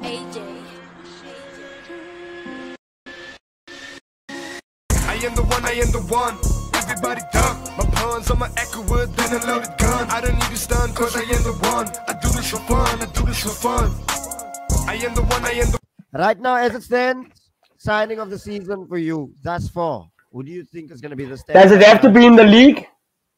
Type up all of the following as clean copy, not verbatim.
I am the one, I am the one. Everybody duck. My pawns on my echo wood, then a loaded gun. I don't need to stun, cause I am the one. I do this for fun, I do this for fun. I am the one, I am the Right now, as it stands, signing of the season for you, thus far. Who do you think is going to be the standard? Does it have to be in the league?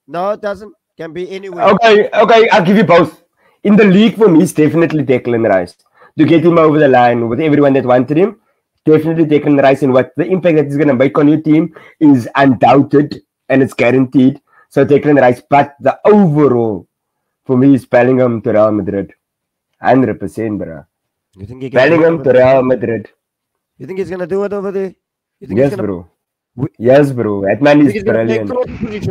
No, it doesn't. Can be anywhere. Okay, I'll give you both. In the league, for me, it's definitely Declan Rice. To get him over the line with everyone that wanted him, definitely Declan Rice, and what the impact that he's going to make on your team is undoubted and it's guaranteed. So Declan Rice, but the overall, for me, is Bellingham to Real Madrid. 100%, bro. You think he Bellingham to Real Madrid. You think he's going to do it over there? You think Yes, bro. Yes, bro. That man is brilliant.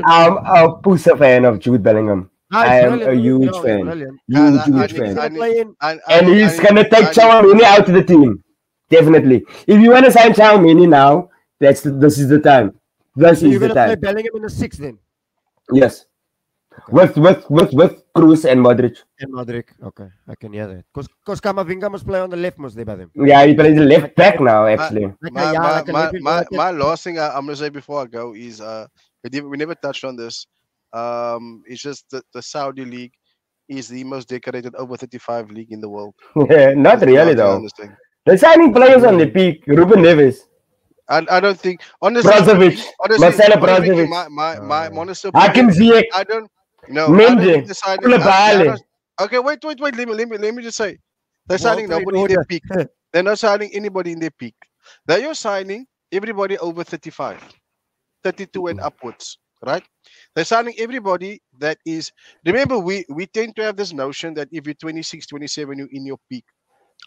I'm a pussy fan of Jude Bellingham. I am a huge fan. Huge fan. And he's going to take Chouameni out of the team. Definitely. If you want to sign Chouameni now, this is the time. This is the time. You're going to play Bellingham in the 6th then? Yes. With Kroos and Modric. And Modric, okay. I can hear that. Because Kamavinga must play on the left, must they, by them? Yeah, he plays the left back now, actually. My last thing I'm going to say before I go is, we never touched on this. It's just the Saudi league is the most decorated over 35 league in the world. Yeah, not really, though. They're signing players on the peak. Ruben Neves. I don't think, honestly, Marcelo Brozovic. Hakim Ziyech. I don't know. Mendy. Okay, wait. Let me just say, they're signing nobody in their peak. They're not signing anybody in their peak. They are signing everybody over 35, 32 and upwards, right? They're signing everybody that is. Remember, we tend to have this notion that if you're 26, 27, you're in your peak.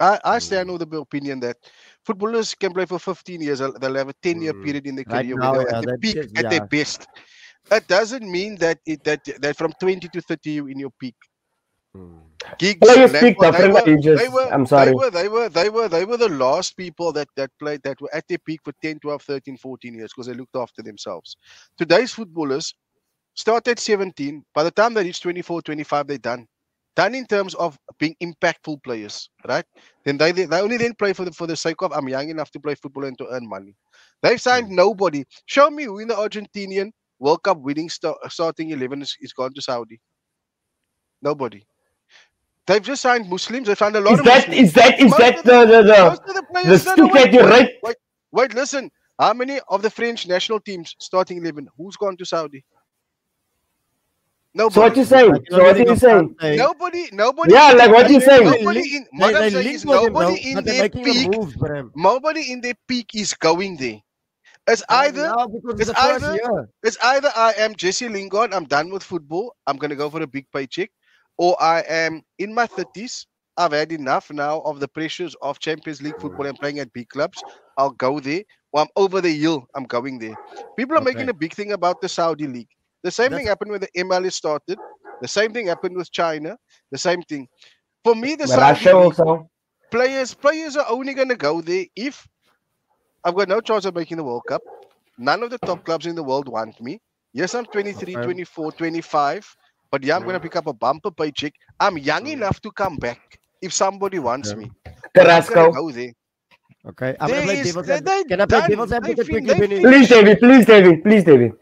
I stand with the opinion that footballers can play for 15 years. They'll have a 10-year period in their career where they're at the peak, at their best. That doesn't mean that from 20 to 30 you're in your peak. Gigs, I'm sorry. They were the last people that played, that were at their peak for 10, 12, 13, 14 years because they looked after themselves. Today's footballers start at 17. By the time they reach 24, 25, they're done. Done in terms of being impactful players, right? Then they only then play for the sake of, I'm young enough to play football and to earn money. They've signed nobody. Show me who in the Argentinian World Cup winning starting 11 is gone to Saudi. Nobody. They've just signed Muslims. They've signed a lot of Muslims. Is that the stick that you write? Wait, listen. How many of the French national teams starting 11? Who's gone to Saudi? Nobody. So what you saying? Nobody. Yeah, like what you saying? Nobody in their peak. Nobody in their peak is going there. It's either I am Jesse Lingard, I'm done with football, I'm gonna go for a big paycheck, or I am in my 30s, I've had enough now of the pressures of Champions League football and playing at big clubs. I'll go there. Or I'm over the hill, I'm going there. People are making a big thing about the Saudi league. The same thing happened when the MLS started. The same thing happened with China. The same thing. For me, the Saudi league, players are only going to go there if I've got no chance of making the World Cup. None of the top clubs in the world want me. Yes, I'm 23, 24, 25. But yeah, I'm going to pick up a bumper paycheck. I'm young enough to come back if somebody wants me. Carrasco. Go there. Okay, I'm going to play devil's advocate. Can I play devil's advocate quickly? Please, David.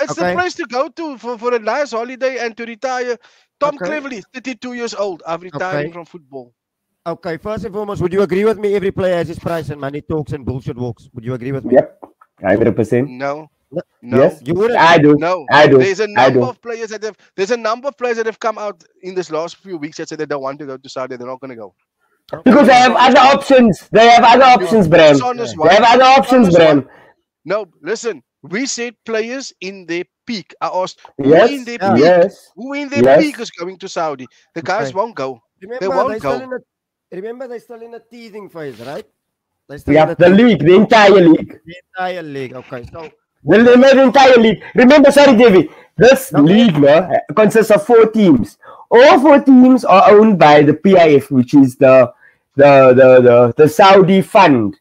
It's the place to go to for a nice holiday and to retire. Tom Cleverley, 32 years old. I'm retiring from football. Okay, first and foremost, would you agree with me? Every player has his price and money talks and bullshit walks. Would you agree with me? Yep, 100%. No. Yes, you would. I do. No, I do. There's a number of players that have come out in this last few weeks that said they don't want to go to Saudi. They're not going to go. Because they have other options. Bram. They have other options, Bram. No, listen. We said players in their peak. I asked who in their peak is going to Saudi. The guys won't go. They won't go. Remember, they're still in a teething phase, right? The entire league. Okay, so the entire league. Remember, sorry, David. This league consists of 4 teams. All 4 teams are owned by the PIF, which is the Saudi fund.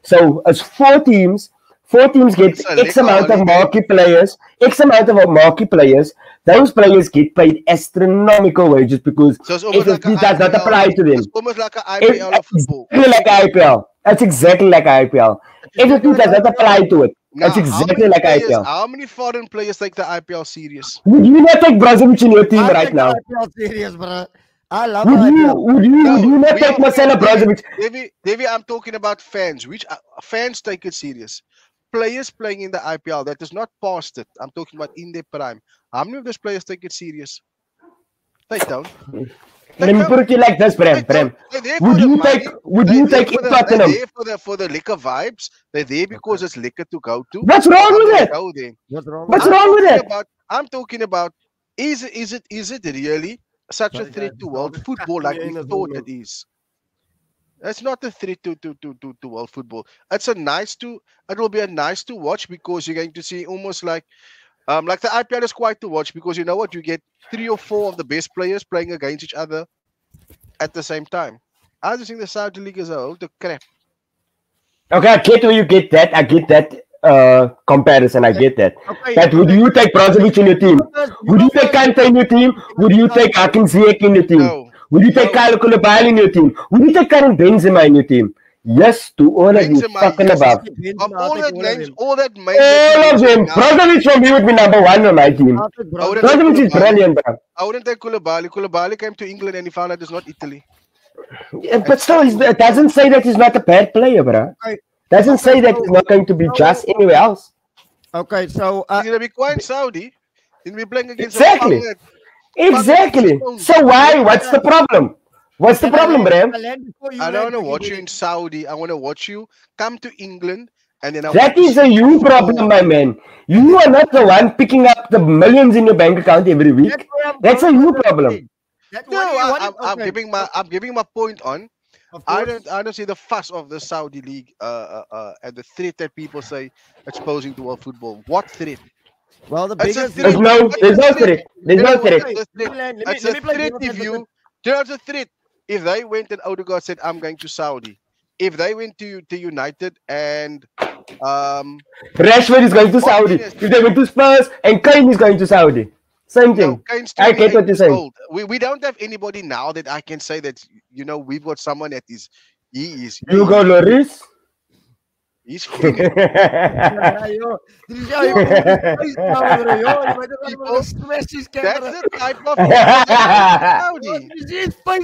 So it's 4 teams. 4 teams get It's a X liquor amount of holiday. marquee players. X amount of marquee players. Those players get paid astronomical wages because So it's almost like FFP an does not IPL. apply to them. It's almost like an IPL of football. Exactly like IPL. That's exactly like IPL. FFP does not apply to it. Now, That's exactly like IPL. How many foreign players take the IPL serious? Would you not take Brozovic in your team I right take now? IPL serious, bro. I love Would you, IPL. would you, would you not we take are- Marcelo Brozovic? Davey, I'm talking about fans. Which fans take it serious? Players playing in the IPL that is not past it. I'm talking about in their prime. How many of those players take it serious? They don't. Let me put it to you like this, Bram. Would you take in Tottenham? They're there for the liquor vibes. They're there because it's liquor to go to. What's wrong with They it? go there. What's What's wrong? wrong with it? I'm talking about is it really such a threat to world football like we thought it is? It's not a threat to world football. It will be a nice to watch because you're going to see almost like the IPL is quite to watch because you know what, you get 3 or 4 of the best players playing against each other at the same time. I just think the Saudi League as a whole the crap. Okay, I get where you get that. I get that comparison. I get that. Okay, But would you take Brozovic in your team? Would you take Kante in your team? Would you take Hakim Ziyech in your team? No. Would you take No. Kyle Koulibaly in your team? Would you take Karim Benzema in your team? Yes, to all of you Benzema, fucking yes. above. Of all that names, all that All of them. Brozovic for me would be number 1 on my team. Brozovic is brilliant, bro. I wouldn't take Koulibaly. Koulibaly came to England and he found out it's not Italy. Yeah, but still, it doesn't say that he's not a bad player, bro. Doesn't say that he's not going to be just anywhere else. Okay, so He's gonna be quite Saudi. He'll be playing against Exactly. a Exactly. So why? What's the problem? What's the problem, Bram? I don't want to watch you in Saudi. I want to watch you come to England and then That is a you problem, my man. You are not the one picking up the millions in your bank account every week. That's a you problem. No, I'm giving my point on. I don't see the fuss of the Saudi league and the threat that people say it's posing to world football. What threat? Well, the It's a biggest There's no threat. There's no threat. It's a threat if you. There's a threat if they went and Odegaard said, "I'm going to Saudi." If they went to United and Rashford is going to Saudi. If they went to Spurs and Kane is going to Saudi. Same thing. Kane's I get 28 what you're years saying. old. We don't have anybody now that I can say that we've got someone that is Hugo Lloris. he's finished. That's the type of Saudi.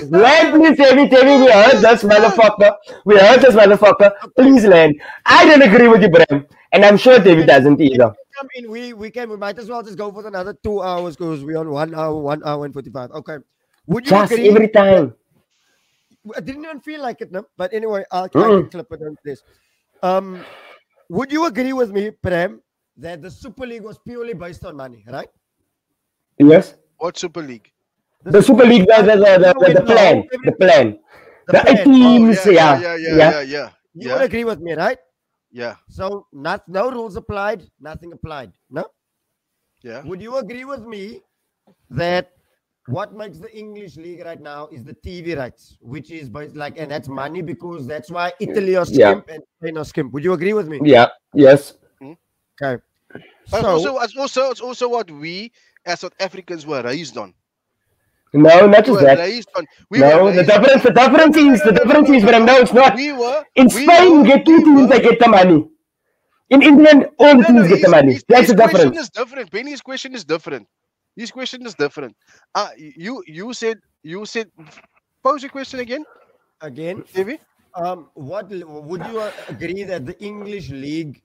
Land, please, Tevi. We heard this motherfucker. We heard this motherfucker. Please land. I don't agree with you, Bram. And I'm sure David doesn't either. We might as well just go for another 2 hours because we're on 1 hour and 45. Okay. Would you Just agree? every time. I didn't even feel like it, no? But anyway, I can clip it on this. Would you agree with me, Prem, that the Super League was purely based on money, right? Yes. What Super League? The Super League, the plan. The 8 teams, Yeah. You would agree with me, right? Yeah. So no rules applied, nothing applied. No? Yeah. Would you agree with me that what makes the English league right now is the TV rights, which is and that's money because that's why Italy are skimp and Spain are skimp. Would you agree with me? Yeah. Yes. Okay. But So it's also what we as South Africans were raised on. No, not We just were that. raised on. No, the difference is, but no, it's not. In Spain, you get 2 teams that get the money. In England, all the teams get the money. That's the difference. His question is different. Benny's question is different. His question is different. You said pose your question again, Davey. what would you agree that the English league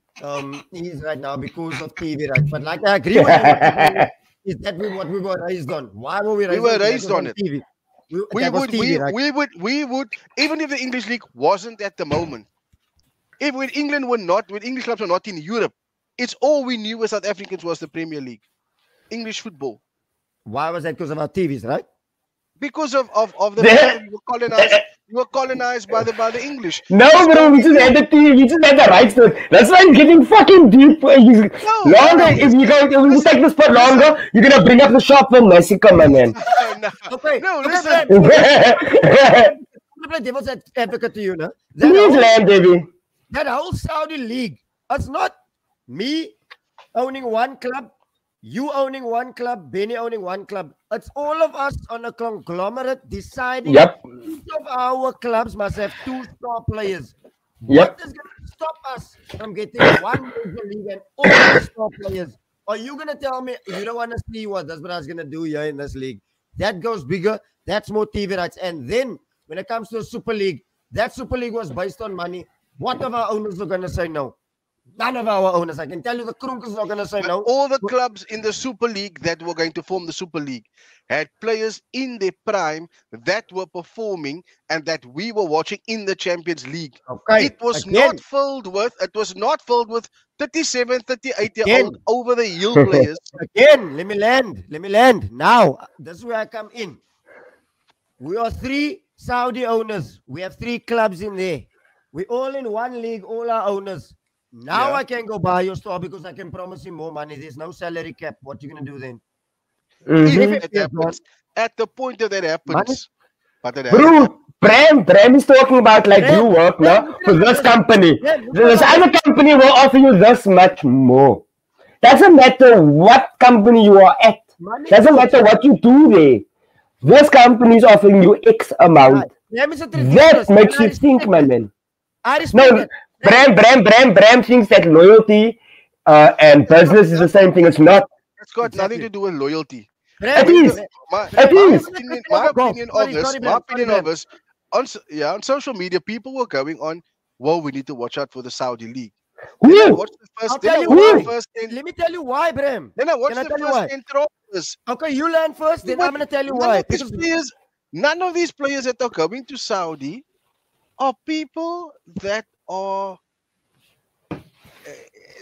is right now because of TV rights? But like I agree with you, is that what we were raised on? Why were we raised on? We were raised on it. TV. We would, even if the English league wasn't at the moment, if when English clubs were not in Europe, it's all we knew as South Africans was the Premier League, English football. Why was that? Because of our TVs, right? Because of the you were colonized by the English. No, bro, we just had the team. We just had the rights to it. That's why I'm getting fucking deep. Longer, if you take this for longer, you're gonna bring up the shop in Mexico, my man. Okay. No, listen. I'm gonna play devil's advocate to you, no? Please land, baby. That whole Saudi league, it's not Me owning one club, you owning one club, Benny owning one club. It's all of us on a conglomerate deciding each of our clubs must have 2 star players. What is going to stop us from getting one major league and all the star players? Are you going to tell me you don't want to see what this brother's going to do here in this league? That goes bigger. That's more TV rights. And then when it comes to a Super League, that Super League was based on money. What of our owners are going to say no? None of our owners. I can tell you the Kronkers are going to say no. All the clubs in the Super League that were going to form the Super League had players in their prime that were performing and that we were watching in the Champions League. Okay. It was not filled with 37, 38-year-old over the hill players. Again, let me land. Now, this is where I come in. We are 3 Saudi owners. We have 3 clubs in there. We're all in one league, all our owners. Now I can go buy your store because I can promise him more money. There's no salary cap. What you going to do then? If it happens, at the point that happens. Bro, Bram is talking about like you work now for this company. This other company will offer you this much more. Doesn't matter what company you are at. Doesn't matter what you do there. This company is offering you X amount. That makes you think, my man. No, Bram thinks that loyalty and business is the same thing. It's not. It's got nothing to do with loyalty. It is. My opinion of this, on social media, people were going on, well, we need to watch out for the Saudi League. Let me tell you why, Bram. Then I watched the first 10 trophies. Okay, you learn first, then I'm going to tell you why. None of these players that are going to Saudi are people that are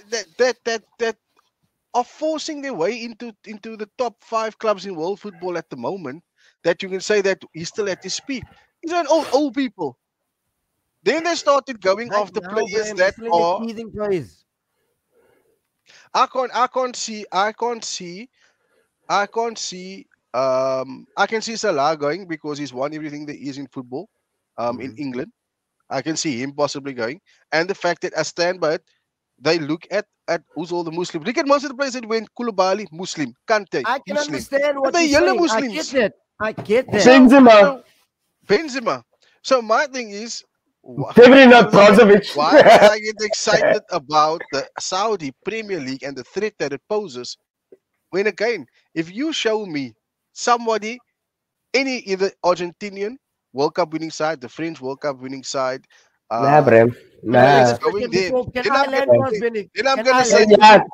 that are forcing their way into the top 5 clubs in world football at the moment. That you can say that he's still at his peak. These are old people. Then they started going after players that are. I can see Salah going because he's won everything there is in football. In England, I can see him possibly going, and the fact that I stand by it, they look at who's all the Muslims. Look at most of the players that went Koulibaly, Muslim, Kante, I can Muslim. understand what they're you're yellow saying. Muslims. I get that. Benzema. So my thing is, Definitely not Brozovic. why do I get excited about the Saudi Premier League and the threat that it poses? When again, if you show me somebody, either Argentinian World Cup winning side, the French World Cup winning side. Nah, Bram. Nah. Going there. Then I'm going to say,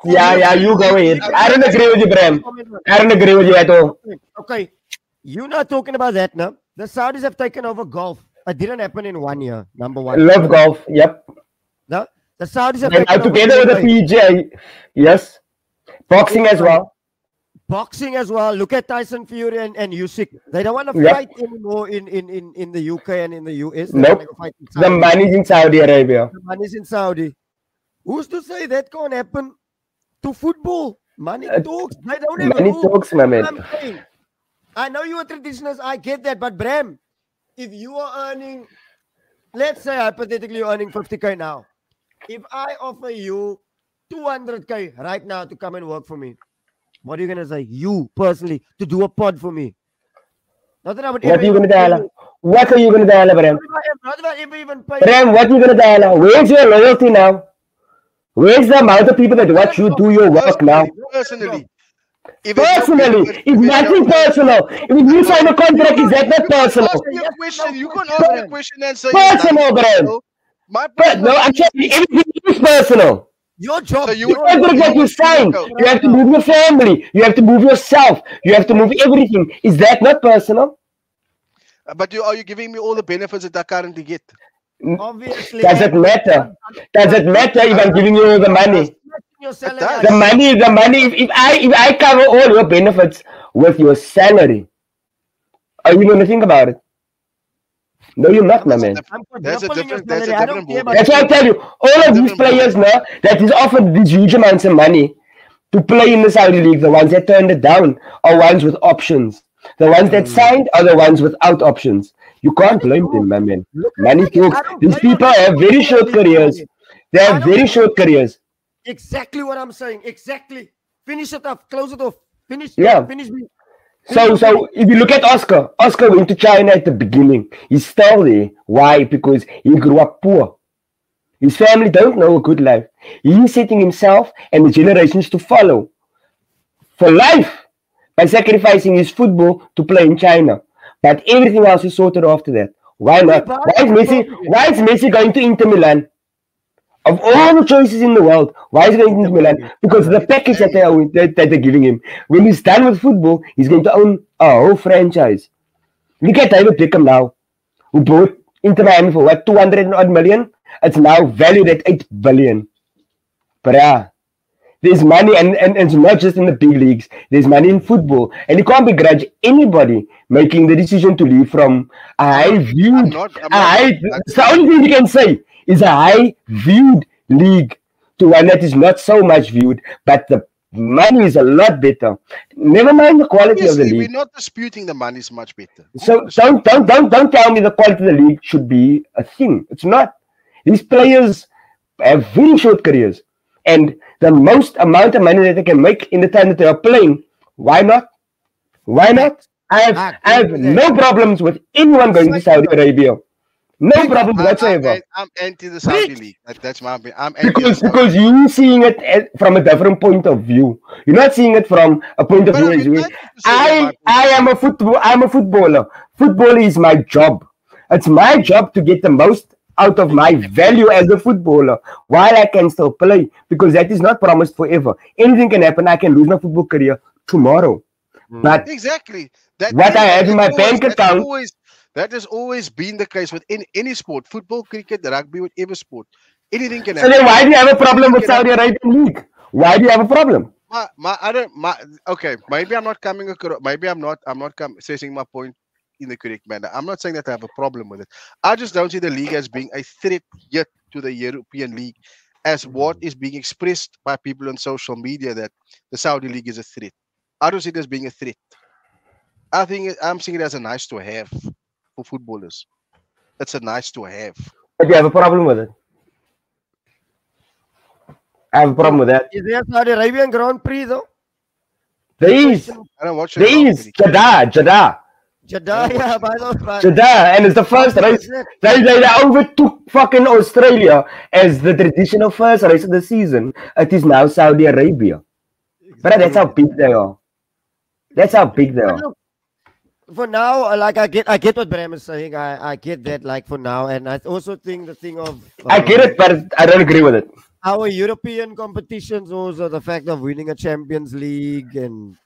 yeah, you go ahead. I don't agree with you, Bram. I don't agree with you at all. Okay, you're not talking about that now. The Saudis have taken over golf. It didn't happen in 1 year, number one. Love golf, yep. No, the Saudis have taken over together with the PGA. Yes. Boxing as well. Boxing as well. Look at Tyson Fury and Usyk. They don't want to fight anymore in the UK and in the US. Nope. The money's in Saudi Arabia. The money's in Saudi. Who's to say that can't happen to football? Money talks. They don't have money talks, my man. I know you're a traditionalist. I get that. But Bram, if you are earning, let's say hypothetically you're earning 50K now. If I offer you 200K right now to come and work for me, what are you going to say? You, personally, to do a pod for me. Not that I would what are you going to tell? What are you going to tell, Bram? Not that I even pay. Bram, what are you going to tell? Where's your loyalty now? Where's the amount of people that watch you do your work now? Personally. It's nothing personal. If you sign a contract, is that not personal? You can ask a question and say personal, Bram. No, I'm saying everything is personal. Your job. So you that you sign. You have to move your family. You have to move yourself. You have to move everything. Is that not personal? But are you giving me all the benefits that I currently get? Obviously. Does it matter? Does it matter if I'm giving you all the money? The money. If I cover all your benefits with your salary, are you going to think about it? No, you're not, my man. That's a different ball. That's why I tell you, all of these players now that is offered these huge amounts of money to play in the Saudi League, the ones that turned it down are ones with options. The ones that signed are the ones without options. You can't blame them, my man. Money talks. These people have very short careers. They have very short careers. Exactly what I'm saying. Exactly. Finish it up. Close it off. Finish. Yeah. Finish me. So if you look at Oscar went to China at the beginning. He's still there. Why? Because he grew up poor. His family don't know a good life. He's setting himself and the generations to follow for life by sacrificing his football to play in China. But everything else is sorted after that. Why not? Why is Messi going to Inter Milan? Of all the choices in the world, why is he going to Inter Milan? Because of the package that they're giving him. When he's done with football, he's going to own a whole franchise. Look at David Beckham now, who bought Inter Miami for what, 200 odd million? It's now valued at 8 billion. But yeah, there's money, and it's not just in the big leagues. There's money in football, and you can't begrudge anybody making the decision to leave from a high-viewed. The only thing you can say is a high-viewed league to one that is not so much viewed, but the money is a lot better. Never mind the quality of the league. We're not disputing the money is much better. So don't tell me the quality of the league should be a thing. It's not. These players have very short careers, and the most amount of money that they can make in the time that they are playing, why not? Why not? I have no problems with anyone going to Saudi Arabia. No problem whatsoever. I'm anti the Saudi league. That's my opinion. I'm anti because you're seeing it from a different point of view. You're not seeing it from a point of view as well. I'm a footballer. Football is my job. It's my job to get the most out of my value as a footballer while I can still play, because that is not promised forever. Anything can happen. I can lose my football career tomorrow. But exactly what I have in my bank account. That has always been the case with any sport, football, cricket, rugby, whatever sport. Anything can happen. So then why do you have a problem with Saudi Arabian League? Why do you have a problem? Okay, maybe I'm not coming across. Maybe I'm not saying my point in the correct manner. I'm not saying that I have a problem with it. I just don't see the league as being a threat yet to the European League, as what is being expressed by people on social media that the Saudi League is a threat. I don't see it as being a threat. I'm seeing it as a nice to have for footballers. It's a nice to have. But you have a problem with it? I have a problem with that. Is there a Saudi Arabian Grand Prix though? There is. I don't watch it. There is. Jeddah, yeah, by the way. Jeddah, and it's the first race. They overtook fucking Australia as the traditional first race of the season. It is now Saudi Arabia. Exactly. But that's how big they are. That's how big they are. For now, like I get what Bram is saying. I get that, like, for now, and I also think the thing of I get it, but I don't agree with it. Our European competitions, also the fact of winning a Champions League and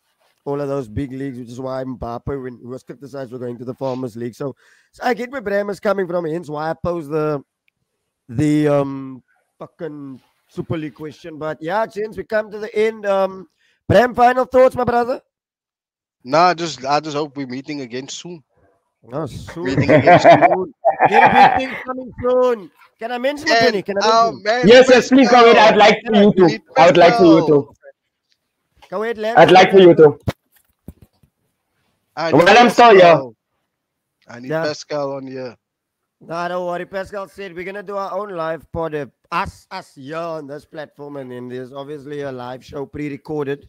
all of those big leagues, which is why Mbappe, when he was criticized for going to the Farmers League. So I get where Bram is coming from. Hence why I pose the fucking Super League question. But yeah, since we come to the end, Bram, final thoughts, my brother. Nah, I just hope we're meeting again soon. Oh, soon. Meeting again soon. Get a big thing coming soon. Can I mention it, Benny? Can I mention it? Yes, please go ahead. I'd like for you to. I would like for you to. Go ahead, Len. I'd like for you to. Well, I'm still here. I need Pascal on here. No, don't worry. Pascal said we're gonna do our own live pod. Us here on this platform, and then there's obviously a live show pre-recorded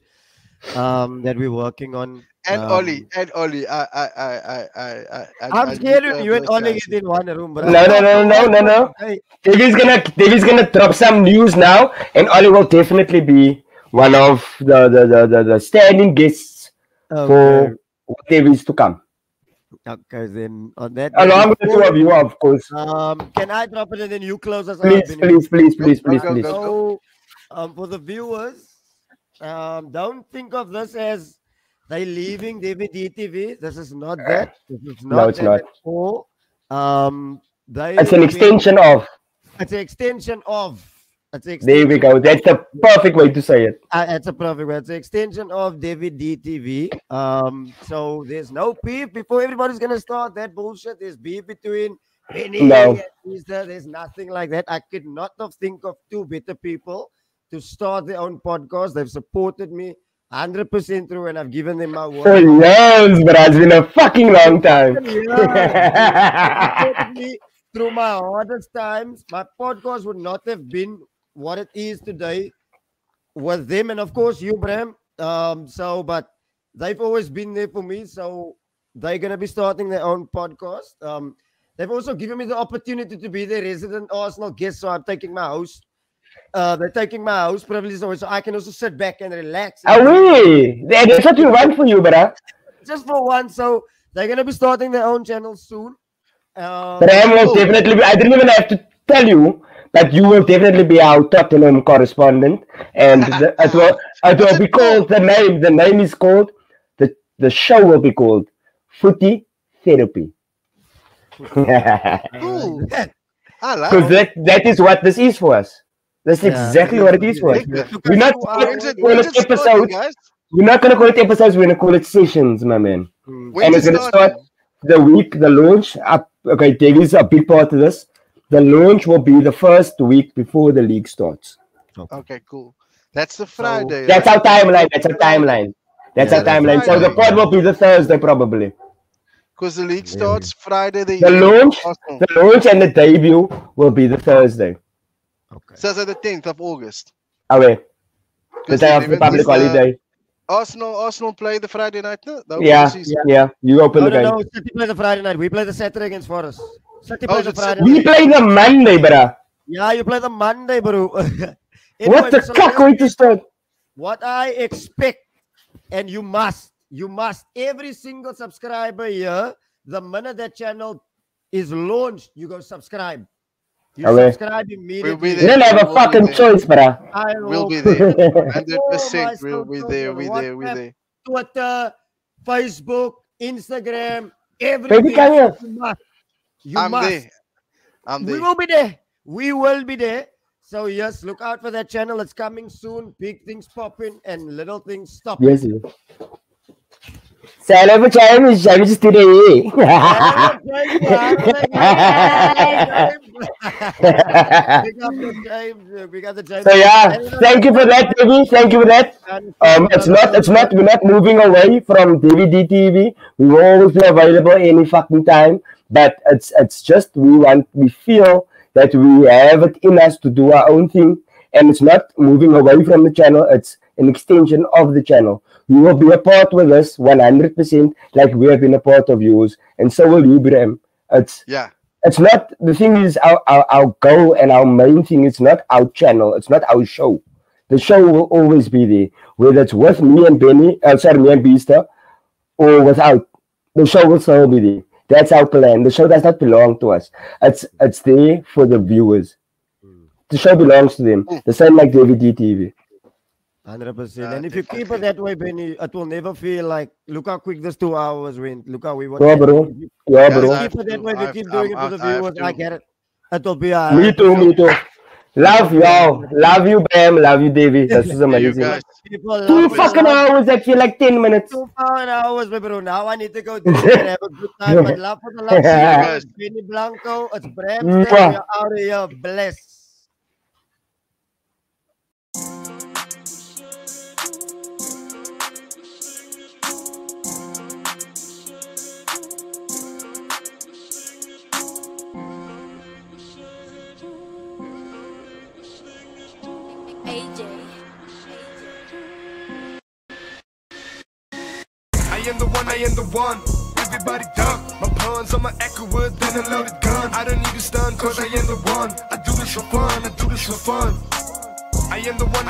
that we're working on. And Ollie, I'm scared you and Ollie get in one room, bro. No. David's gonna drop some news now, and Ollie will definitely be one of the standing guests for whatever is to come. Okay, then on that. Along with the two of you, of course. Can I drop it and then you close us? Please. So, for the viewers, don't think of this as they leaving DVD-TV. This is not that. This is not it's not. At all. It's an extension of. It's an extension of. There we go. That's the perfect way to say it. That's a perfect way. It's an extension of DVD-TV. So there's no beef before everybody's gonna start that bullshit. There's beef between Benni and Easter. There's nothing like that. I could not have think of two better people to start their own podcast. They've supported me 100% through, and I've given them my word. For years, but it's been a fucking long time. Through my hardest times, my podcast would not have been what it is today with them, and of course you, Bram. But they've always been there for me, so they're gonna be starting their own podcast. They've also given me the opportunity to be their resident Arsenal guest, so I'm taking my host. They're taking my host privilege away, so I can also sit back and relax. Are we? That's what we want for you, brother. Just for once, so they're gonna be starting their own channel soon. Bram will definitely be, I didn't even have to tell you that you will definitely be our Tottenham correspondent, and it will be called the name is called the show will be called Footy Therapy. Ooh. I like Because that is what this is for us. That's exactly what it is for us. We're not going to episodes. We're not going to call it episodes. We're going to call it sessions, my man. And it's going to start the launch. Okay, Davy's a big part of this. The launch will be the first week before the league starts. Okay, cool. That's the Friday. That's our timeline. That's our timeline. So the pod will be the Thursday probably. Because the league starts Friday. The launch and the debut will be the Thursday. Okay. So it's the 10th of August. Okay. The day of the public holiday. Arsenal play the Friday night. Yeah. You open the game. No, City play the Friday night. We play the Saturday against Forest. City play the Friday. We play the Monday, bruh. Yeah, you play the Monday, bro. Anyway, what the fuck going to start? What I expect, and you must, every single subscriber here, the minute that channel is launched, you go subscribe. You subscribe immediately. You don't have a fucking choice, bruh. We'll be there. 100%. We'll be there. We're there. Twitter, Facebook, Instagram, everything. You must. I'm there. We will be there. So yes, look out for that channel. It's coming soon. Big things popping and little things stopping. Yes. Hello, James. James is today. We got the James. So yeah, thank you for that, Davy. Thank you for that. It's not. We're not moving away from DVD TV. We will always be available any fucking time. But it's just we feel that we have it in us to do our own thing, and it's not moving away from the channel. It's an extension of the channel. You will be a part with us 100%, like we have been a part of yours, and so will you, Bram. It's not, the thing is, our goal and our main thing is not our channel. It's not our show. The show will always be there, whether it's with me and Benny, me and Beaster, or without. The show will still be there. That's our plan. The show does not belong to us. It's there for the viewers. The show belongs to them. The same like DVD TV. 100%. And if you keep it that way, Benny, it will never feel like, look how quick this 2 hours went. Look how we were. Yeah, bro. Keep it that way. If you keep doing it for the viewers, I get it. It will be Me too. Love y'all. Love you, Bram. Love you, Davey. This is amazing. 2 fucking hours. I feel like 10 minutes. 2 hours, bro. Now I need to go do it and have a good time. But love for the love. Benny Blanco. It's Bram. We are out of here. Bless. I am the one. Everybody duck. My pawns on my echo wood, then a loaded gun. I don't need to stun, cause I am the one. I do this for fun. I am the one.